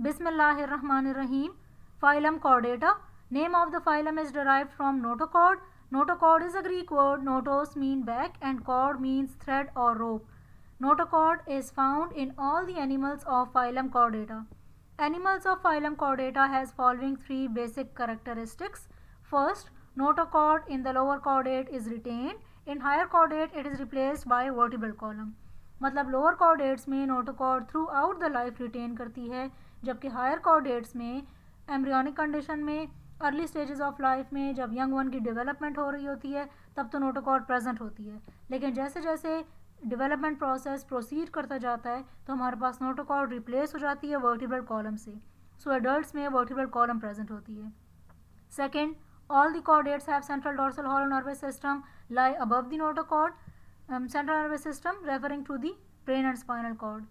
Bismillahirrahmanirrahim. Phylum Chordata. Name of the phylum is derived from notochord. Notochord is a Greek word. Notos mean back and chord means thread or rope. Notochord is found in all the animals of phylum Chordata. Animals of phylum Chordata has following three basic characteristics. First, notochord in the lower chordate is retained. In higher chordate it is replaced by vertebral column. मतलब lower chordates में notochord throughout the life retain करती है, जबकि higher chordates में embryonic condition में early stages of life में जब young one की डेवलपमेंट हो रही होती है तब तो नोटोकॉर्ड प्रेजेंट होती है, लेकिन जैसे जैसे डेवलपमेंट प्रोसेस प्रोसीड करता जाता है तो हमारे पास नोटोकॉर्ड रिप्लेस हो जाती है वर्टिब्रल कॉलम से. सो एडल्ट्स में वर्टिब्रल कॉलम प्रेजेंट होती है. Second, all the chordates have central dorsal hollow nervous system lie above the notochord. Central nervous system referring to the brain and spinal cord.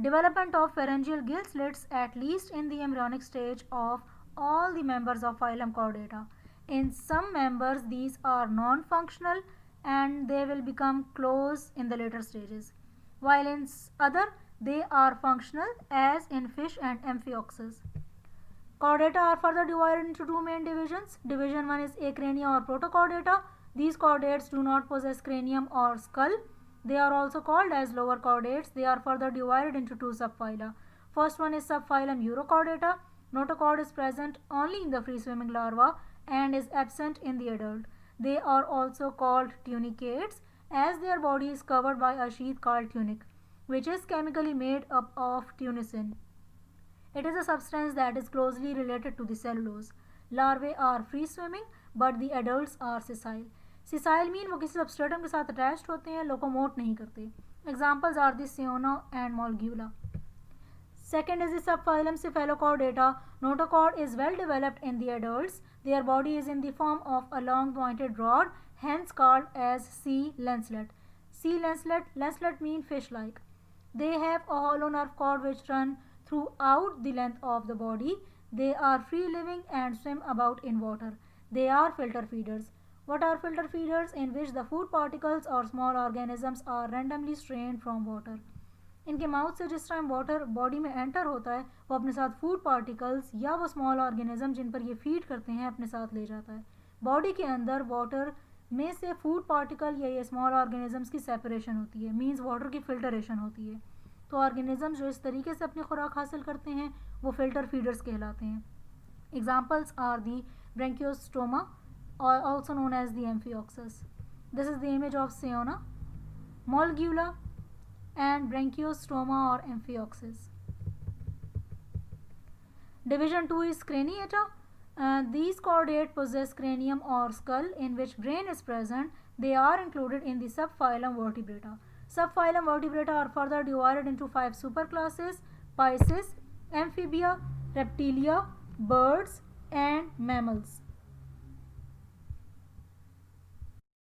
Development of pharyngeal gill slits at least in the embryonic stage of all the members of phylum Chordata. In some members these are non-functional and they will become closed in the later stages, while in other they are functional as in fish and Amphioxus. Chordata are further divided into two main divisions. Division 1 is acrania or protochordata. These chordates do not possess cranium or skull. They are also called as lower chordates. They are further divided into two subphyla. First one is subphylum Urochordata. Notochord is present only in the free swimming larva and is absent in the adult. They are also called tunicates as their body is covered by a sheath called tunic, which is chemically made up of tunicin. It is a substance that is closely related to the cellulose. Larvae are free swimming but the adults are sessile. Sessile mean वो किसी substratum के साथ attached होते हैं, locomote नहीं करते. Examples are the Siona and Molgula. Second is the subphylum Cephalochordata. Notochord is well developed in the adults. Their body is in the form of a long pointed rod, hence called as sea lancelet. Sea lancelet, lancelet mean fish-like. They have a hollow nerve cord which run throughout the length of the body. They are free living and swim about in water. They are filter feeders. What are filter feeders? In which the food particles or small organisms are randomly strained from water. इनके mouth से जिस time water body में enter होता है वो अपने साथ food particles या वो स्मॉल ऑर्गेनिज्म जिन पर ये फीड करते हैं अपने साथ ले जाता है. बॉडी के अंदर वाटर में से फूड पार्टिकल या ये स्मॉल ऑर्गेनिजम्स की सेपरेशन होती है, मीन्स वाटर की फिल्टरेशन होती है. तो ऑर्गेनिजम्स जो इस तरीके से अपनी खुराक हासिल करते हैं वो फिल्टर फीडर्स कहलाते हैं. Examples are the branchiostoma or also known as the Amphioxus. This is the image of Siona, Molgula and Branchiostoma or Amphioxus. Division 2 is Craniata. These chordate possess cranium or skull in which brain is present. They are included in the subphylum Vertebrata. Subphylum Vertebrata are further divided into 5 superclasses: Pisces, Amphibia, Reptilia, birds and mammals.